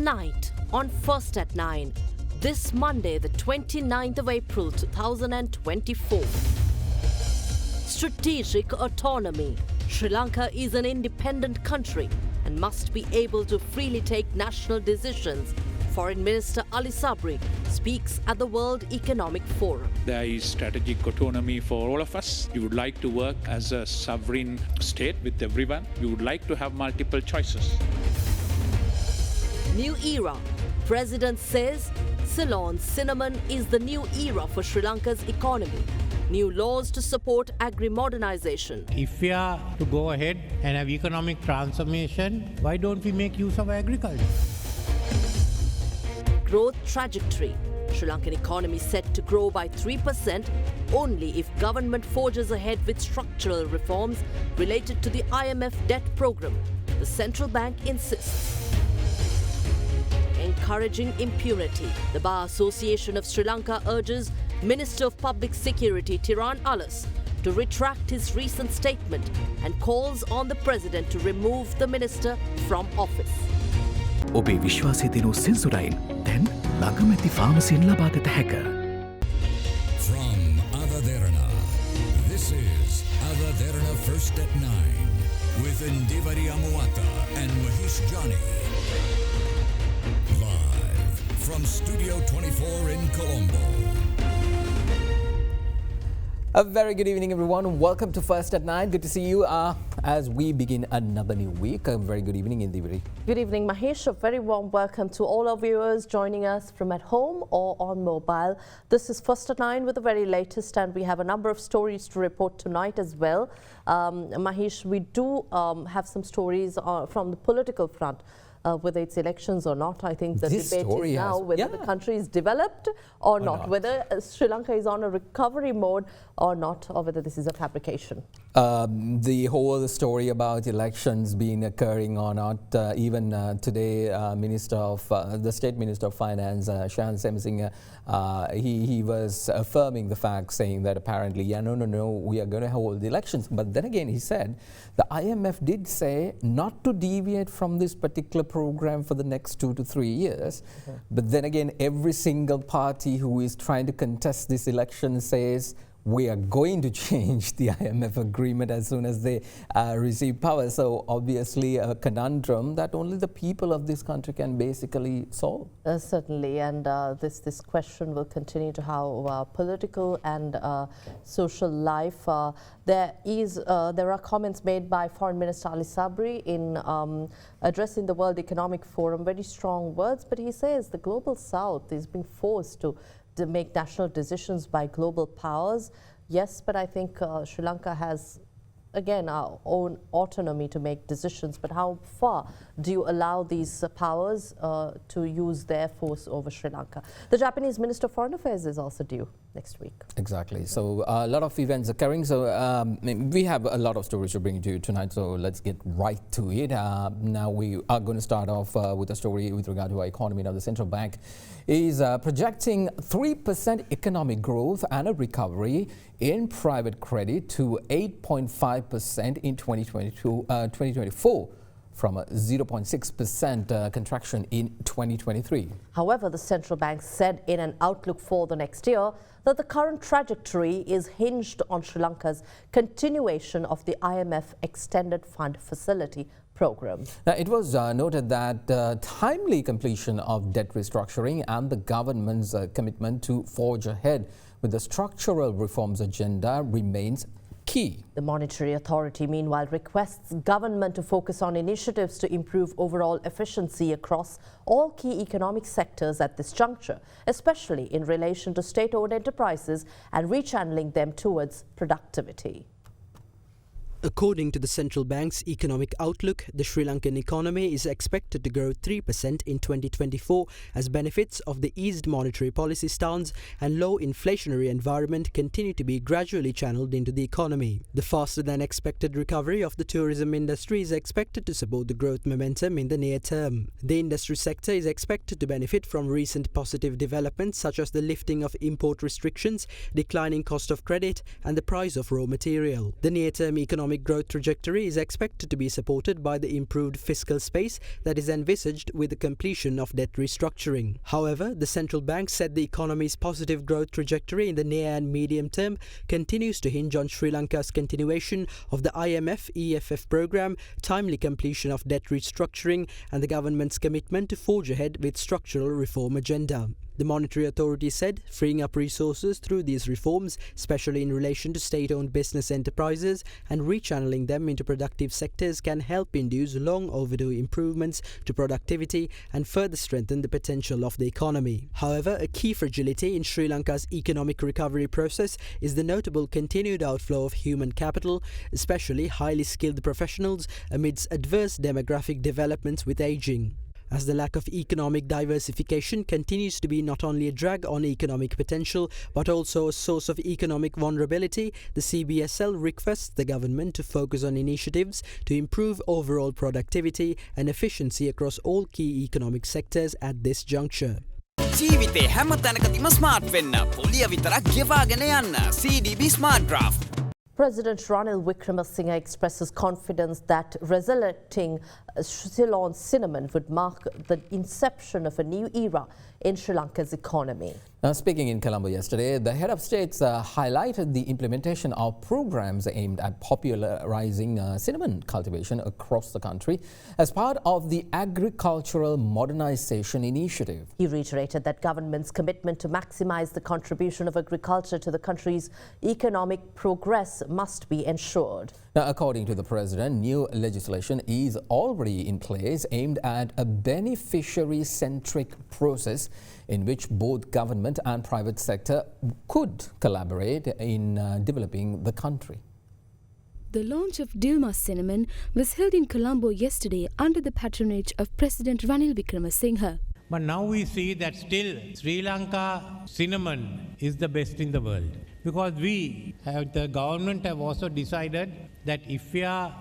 Tonight on First at 9, this Monday, the 29th of April 2024. Strategic autonomy. Sri Lanka is an independent country and must be able to freely take national decisions. Foreign Minister Ali Sabri speaks at the World Economic Forum. There is strategic autonomy for all of us. We would like to work as a sovereign state with everyone. We would like to have multiple choices. New era. President says Dilma Cinnamon is the new era for Sri Lanka's economy. New laws to support agri-modernization. If we are to go ahead and have economic transformation, why don't we make use of agriculture? Growth trajectory. Sri Lankan economy set to grow by 3% only if government forges ahead with structural reforms related to the IMF debt program, the central bank insists. Encouraging impunity. The Bar Association of Sri Lanka urges Minister of Public Security Derana to retract his recent statement and calls on the President to remove the minister from office. ඔබේ විශ්වාසය දිනු සෙන්සුරයින් දැන් ළඟමැති ෆාමසියෙන් ලබාගත හැක. From Derana, this is Derana First at 9 with Ndivari Amuata and Mahish Johnny. Live from Studio 24 in Colombo. A very good evening, everyone. Welcome to First at 9. Good to see you as we begin another new week. A very good evening, Indivari. Good evening, Mahesh. A very warm welcome to all our viewers joining us from at home or on mobile. This is First at 9 with the very latest, and we have a number of stories to report tonight as well. Mahesh, we do have some stories from the political front. Whether it's elections or not, I think the debate is now whether the country is developed or not, whether Sri Lanka is on a recovery mode or not, or whether this is a fabrication. The whole story about elections being occurring or not, even today, the State Minister of Finance, Shan Semsing, he was affirming the fact, saying that apparently, no, we are going to hold the elections. But then again, he said the IMF did say not to deviate from this particular program for the next 2 to 3 years. Okay. But then again, every single party who is trying to contest this election says we are going to change the IMF agreement as soon as they receive power. So obviously a conundrum that only the people of this country can basically solve. Certainly, and this question will continue to have political and social life. There are comments made by Foreign Minister Ali Sabri in addressing the World Economic Forum, very strong words, but he says the global south is being forced to make national decisions by global powers. Yes, but I think Sri Lanka has, again, our own autonomy to make decisions. But how far do you allow these powers to use their force over Sri Lanka? The Japanese Minister of Foreign Affairs is also due next week. Exactly. So a lot of events occurring. So we have a lot of stories to bring to you tonight. So let's get right to it. Now we are going to start off with a story with regard to our economy. Now the central bank is projecting 3% economic growth and a recovery in private credit to 8.5% in 2024. From a 0.6% contraction in 2023. However, the central bank said in an outlook for the next year that the current trajectory is hinged on Sri Lanka's continuation of the IMF Extended Fund Facility program. Now, it was noted that timely completion of debt restructuring and the government's commitment to forge ahead with the structural reforms agenda remains key. The Monetary Authority, meanwhile, requests government to focus on initiatives to improve overall efficiency across all key economic sectors at this juncture, especially in relation to state-owned enterprises and rechanneling them towards productivity. According to the central bank's economic outlook, the Sri Lankan economy is expected to grow 3% in 2024 as benefits of the eased monetary policy stance and low inflationary environment continue to be gradually channeled into the economy. The faster than expected recovery of the tourism industry is expected to support the growth momentum in the near term. The industry sector is expected to benefit from recent positive developments such as the lifting of import restrictions, declining cost of credit and the price of raw material. The near-term economic economic growth trajectory is expected to be supported by the improved fiscal space that is envisaged with the completion of debt restructuring. However, the central bank said the economy's positive growth trajectory in the near and medium term continues to hinge on Sri Lanka's continuation of the IMF EFF program, timely completion of debt restructuring, and the government's commitment to forge ahead with structural reform agenda. The Monetary Authority said freeing up resources through these reforms, especially in relation to state-owned business enterprises, and rechanneling them into productive sectors can help induce long overdue improvements to productivity and further strengthen the potential of the economy. However, a key fragility in Sri Lanka's economic recovery process is the notable continued outflow of human capital, especially highly skilled professionals, amidst adverse demographic developments with aging. As the lack of economic diversification continues to be not only a drag on economic potential but also a source of economic vulnerability, the CBSL requests the government to focus on initiatives to improve overall productivity and efficiency across all key economic sectors at this juncture. ජීවිතේ හැම තැනකදීම smart වෙන්න පොලිය විතරක් ගෙවාගෙන යන්න CDB Smart Draft. President Ranil Wickremesinghe expresses confidence that resurrecting Dilma Cinnamon would mark the inception of a new era in Sri Lanka's economy. Now, speaking in Colombo yesterday, the head of states highlighted the implementation of programs aimed at popularizing cinnamon cultivation across the country as part of the agricultural modernization initiative. He reiterated that government's commitment to maximize the contribution of agriculture to the country's economic progress must be ensured. Now, according to the president, new legislation is already in place aimed at a beneficiary-centric process in which both government and private sector could collaborate in developing the country. The launch of Dilma Cinnamon was held in Colombo yesterday under the patronage of President Ranil Wickremesinghe. But now we see that still Sri Lanka cinnamon is the best in the world. Because the government have also decided that if we are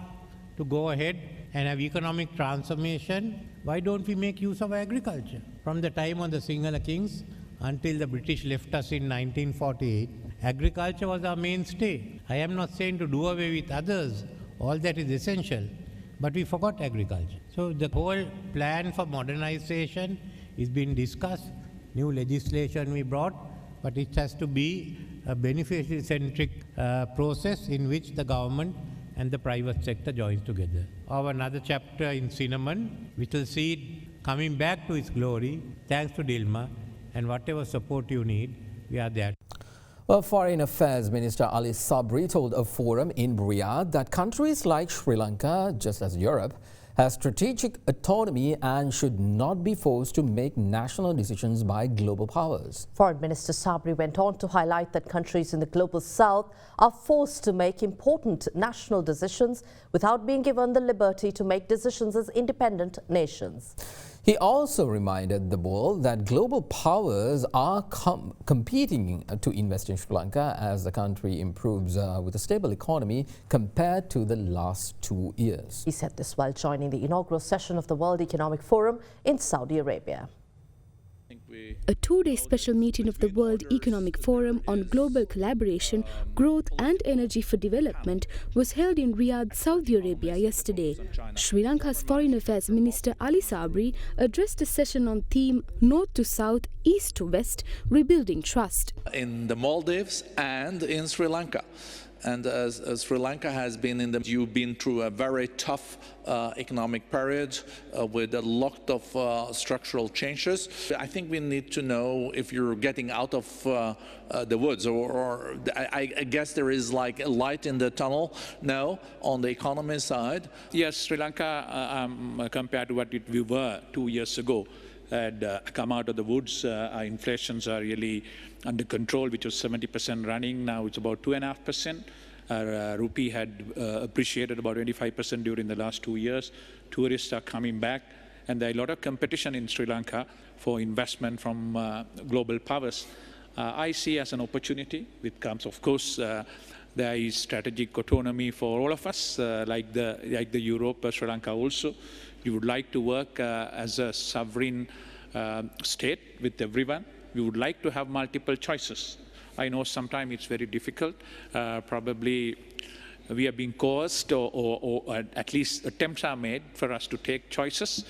to go ahead and have economic transformation, why don't we make use of agriculture? From the time of the Sinhala kings until the British left us in 1948, agriculture was our mainstay. I am not saying to do away with others, all that is essential, but we forgot agriculture. So the whole plan for modernization is being discussed, new legislation we brought, but it has to be a beneficiary-centric process in which the government and the private sector joins together. Our another chapter in cinnamon, which will see it coming back to its glory, thanks to Dilma, and whatever support you need, we are there. Well, Foreign Affairs Minister Ali Sabri told a forum in Riyadh that countries like Sri Lanka, just as Europe, has strategic autonomy and should not be forced to make national decisions by global powers. Foreign Minister Sabri went on to highlight that countries in the global south are forced to make important national decisions without being given the liberty to make decisions as independent nations. He also reminded the world that global powers are competing to invest in Sri Lanka as the country improves with a stable economy compared to the last 2 years. He said this while joining the inaugural session of the World Economic Forum in Saudi Arabia. A two-day special meeting of the World Economic Forum on global collaboration, growth and energy for development was held in Riyadh, Saudi Arabia yesterday. Sri Lanka's Foreign Affairs Minister Ali Sabri addressed a session on theme North to South, East to West, Rebuilding Trust. In the Maldives and in Sri Lanka. And as Sri Lanka has been you've been through a very tough economic period with a lot of structural changes. I think we need to know if you're getting out of the woods, or I guess there is like a light in the tunnel now on the economy side. Yes, Sri Lanka, compared to what we were 2 years ago, had come out of the woods. Our inflations are really under control, which was 70% running. Now it's about 2.5%. Our rupee had appreciated about 25% during the last 2 years. Tourists are coming back, and there are a lot of competition in Sri Lanka for investment from global powers. I see as an opportunity. It comes, of course, there is strategic autonomy for all of us, like the Europe, Sri Lanka also. We would like to work as a sovereign state with everyone. We would like to have multiple choices. I know sometimes it's very difficult. Probably we are being coerced or at least attempts are made for us to take choices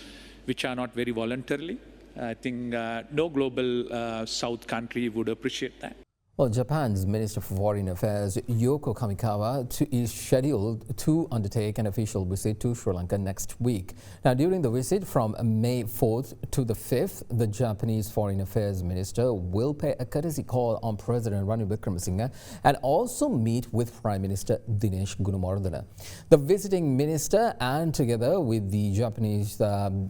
which are not very voluntarily. I think no global South country would appreciate that. Well, Japan's Minister for Foreign Affairs, Yoko Kamikawa, is scheduled to undertake an official visit to Sri Lanka next week. Now, during the visit from May 4th to the 5th, the Japanese Foreign Affairs Minister will pay a courtesy call on President Ranil Wickremesinghe and also meet with Prime Minister Dinesh Gunawardena. The visiting minister, and together with the Japanese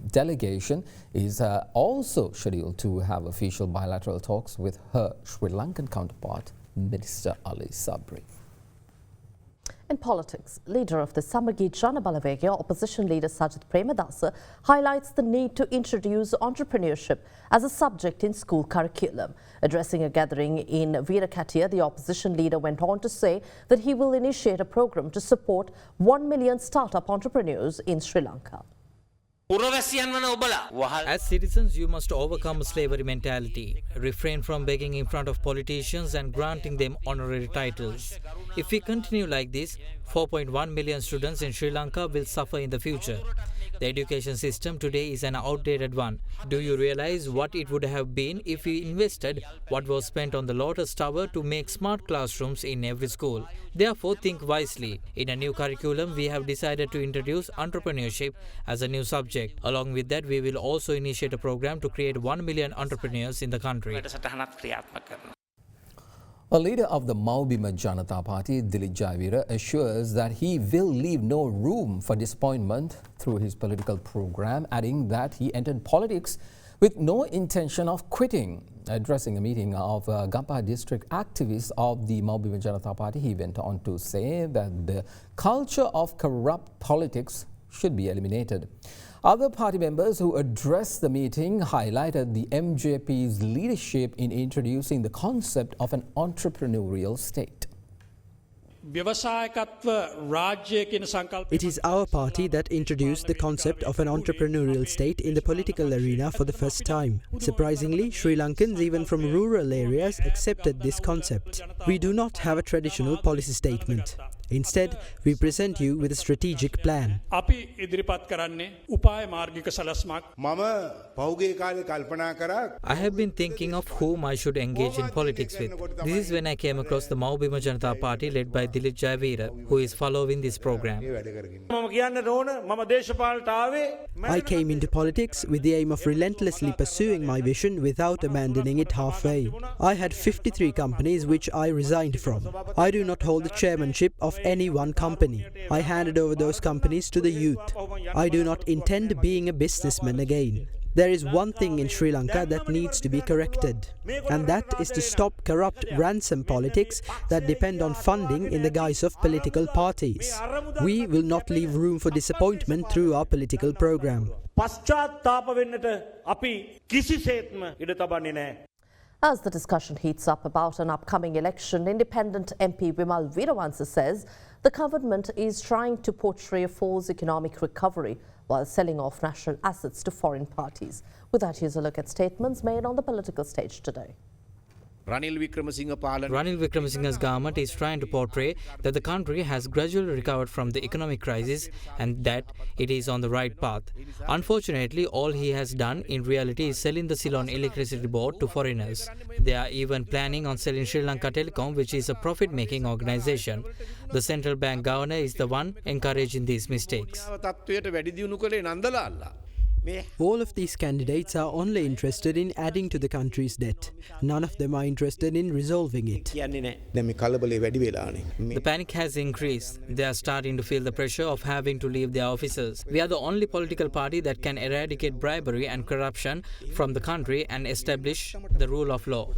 delegation, is also scheduled to have official bilateral talks with her Sri Lankan counterpart, Minister Ali Sabri. In politics, leader of the Samagi Jana Balawegaya, opposition leader Sajith Premadasa, highlights the need to introduce entrepreneurship as a subject in school curriculum. Addressing a gathering in Veerakatiya, the opposition leader went on to say that he will initiate a program to support 1 million startup entrepreneurs in Sri Lanka. As citizens, you must overcome slavery mentality, refrain from begging in front of politicians and granting them honorary titles. If we continue like this, 4.1 million students in Sri Lanka will suffer in the future. The education system today is an outdated one. Do you realize what it would have been if we invested what was spent on the Lotus Tower to make smart classrooms in every school? Therefore, think wisely. In a new curriculum, we have decided to introduce entrepreneurship as a new subject. Along with that, we will also initiate a program to create 1 million entrepreneurs in the country. A leader of the Maubima Janata Party, Dilip Jayawira, assures that he will leave no room for disappointment through his political program, adding that he entered politics with no intention of quitting. Addressing a meeting of Gampa district activists of the Maubima Janata Party, he went on to say that the culture of corrupt politics should be eliminated. Other party members who addressed the meeting highlighted the MJP's leadership in introducing the concept of an entrepreneurial state. It is our party that introduced the concept of an entrepreneurial state in the political arena for the first time. Surprisingly, Sri Lankans even from rural areas accepted this concept. We do not have a traditional policy statement. Instead, we present you with a strategic plan. I have been thinking of whom I should engage in politics with. This is when I came across the Maubima Janata Party led by Dilip Jayawira, who is following this program. I came into politics with the aim of relentlessly pursuing my vision without abandoning it halfway. I had 53 companies which I resigned from. I do not hold the chairmanship of any one company. I handed over those companies to the youth. I do not intend being a businessman again. There is one thing in Sri Lanka that needs to be corrected, and that is to stop corrupt ransom politics that depend on funding in the guise of political parties. We will not leave room for disappointment through our political program. As the discussion heats up about an upcoming election, independent MP Vimal Veerawansa says the government is trying to portray a false economic recovery while selling off national assets to foreign parties. With that, here's a look at statements made on the political stage today. Ranil Wickremesinghe's government is trying to portray that the country has gradually recovered from the economic crisis and that it is on the right path. Unfortunately, all he has done in reality is selling the Ceylon Electricity Board to foreigners. They are even planning on selling Sri Lanka Telecom, which is a profit-making organization. The central bank governor is the one encouraging these mistakes. All of these candidates are only interested in adding to the country's debt. None of them are interested in resolving it. The panic has increased. They are starting to feel the pressure of having to leave their offices. We are the only political party that can eradicate bribery and corruption from the country and establish the rule of law.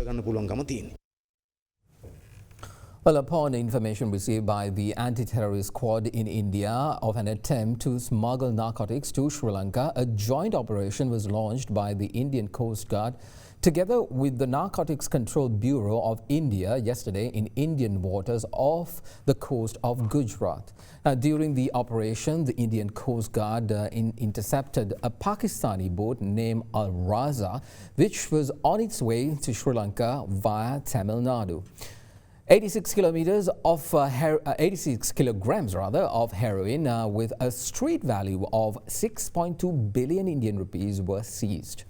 Well, upon information received by the anti-terrorist squad in India of an attempt to smuggle narcotics to Sri Lanka, a joint operation was launched by the Indian Coast Guard together with the Narcotics Control Bureau of India yesterday in Indian waters off the coast of Gujarat. During the operation, the Indian Coast Guard intercepted a Pakistani boat named Al Raza, which was on its way to Sri Lanka via Tamil Nadu. 86 kilograms of heroin with a street value of 6.2 billion Indian rupees were seized.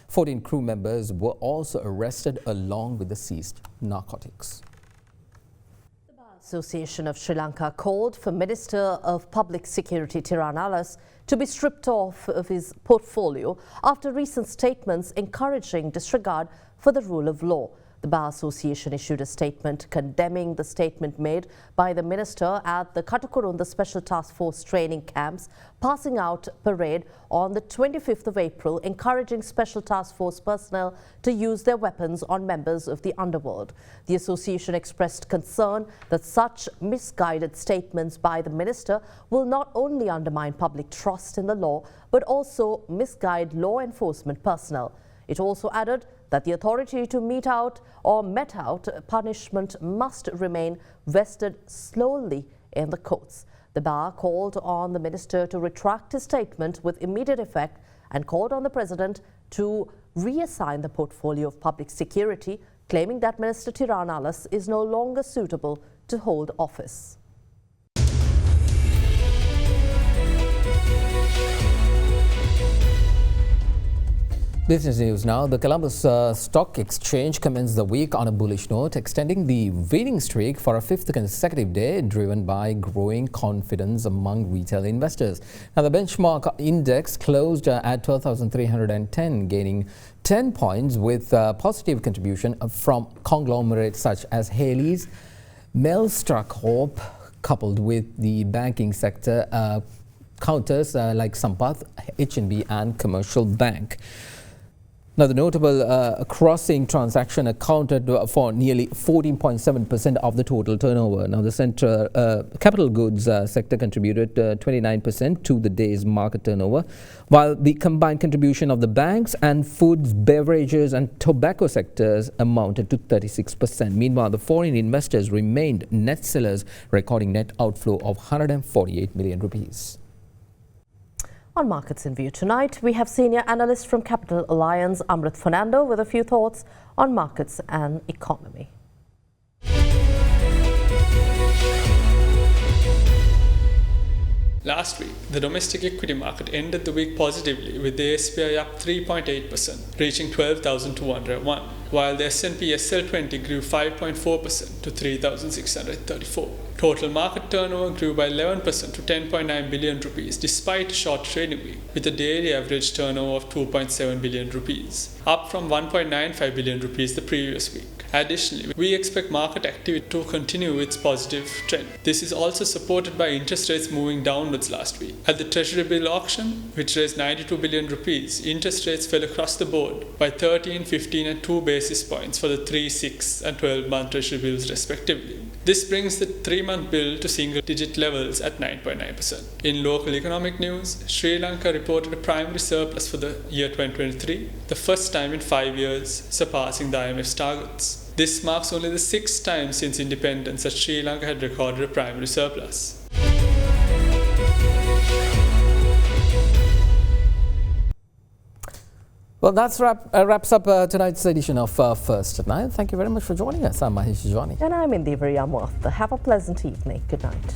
14 crew members were also arrested along with the seized narcotics. The Bar Association of Sri Lanka called for Minister of Public Security Derana to be stripped off of his portfolio after recent statements encouraging disregard for the rule of law. The Bar Association issued a statement condemning the statement made by the minister at the Katakurunda Special Task Force training camps passing out parade on the 25th of April, encouraging Special Task Force personnel to use their weapons on members of the underworld. The association expressed concern that such misguided statements by the minister will not only undermine public trust in the law, but also misguide law enforcement personnel. It also added that the authority to mete out punishment must remain vested slowly in the courts. The bar called on the minister to retract his statement with immediate effect and called on the president to reassign the portfolio of public security, claiming that Minister Derana is no longer suitable to hold office. Business news now. The Columbus Stock Exchange commenced the week on a bullish note, extending the winning streak for a fifth consecutive day, driven by growing confidence among retail investors. Now, the benchmark index closed at 12,310, gaining 10 points with positive contribution from conglomerates such as Haley's, Melstruck Corp, coupled with the banking sector counters like Sampath, H&B and Commercial Bank. Now, the notable crossing transaction accounted for nearly 14.7% of the total turnover. Now, the central capital goods sector contributed 29% to the day's market turnover, while the combined contribution of the banks and foods, beverages and tobacco sectors amounted to 36%. Meanwhile, the foreign investors remained net sellers, recording net outflow of 148 million rupees. On Markets in View tonight, we have senior analyst from Capital Alliance, Amrit Fernando, with a few thoughts on markets and economy. Last week, the domestic equity market ended the week positively, with the SPI up 3.8%, reaching 12,201, while the S&P SL20 grew 5.4% to 3,634. Total market turnover grew by 11% to 10.9 billion rupees despite a short trading week, with a daily average turnover of 2.7 billion rupees, up from 1.95 billion rupees the previous week. Additionally, we expect market activity to continue its positive trend. This is also supported by interest rates moving downwards last week. At the Treasury bill auction, which raised 92 billion rupees, interest rates fell across the board by 13, 15 and 2 basis points for the 3, 6 and 12-month Treasury bills respectively. This brings the 3-month bill to single-digit levels at 9.9%. In local economic news, Sri Lanka reported a primary surplus for the year 2023, the first time in 5 years, surpassing the IMF's targets. This marks only the 6th time since independence that Sri Lanka had recorded a primary surplus. Well, that wraps up tonight's edition of First at Night. Thank you very much for joining us. I'm Mahesh Jani. And I'm Indivariya Muatta. Have a pleasant evening. Good night.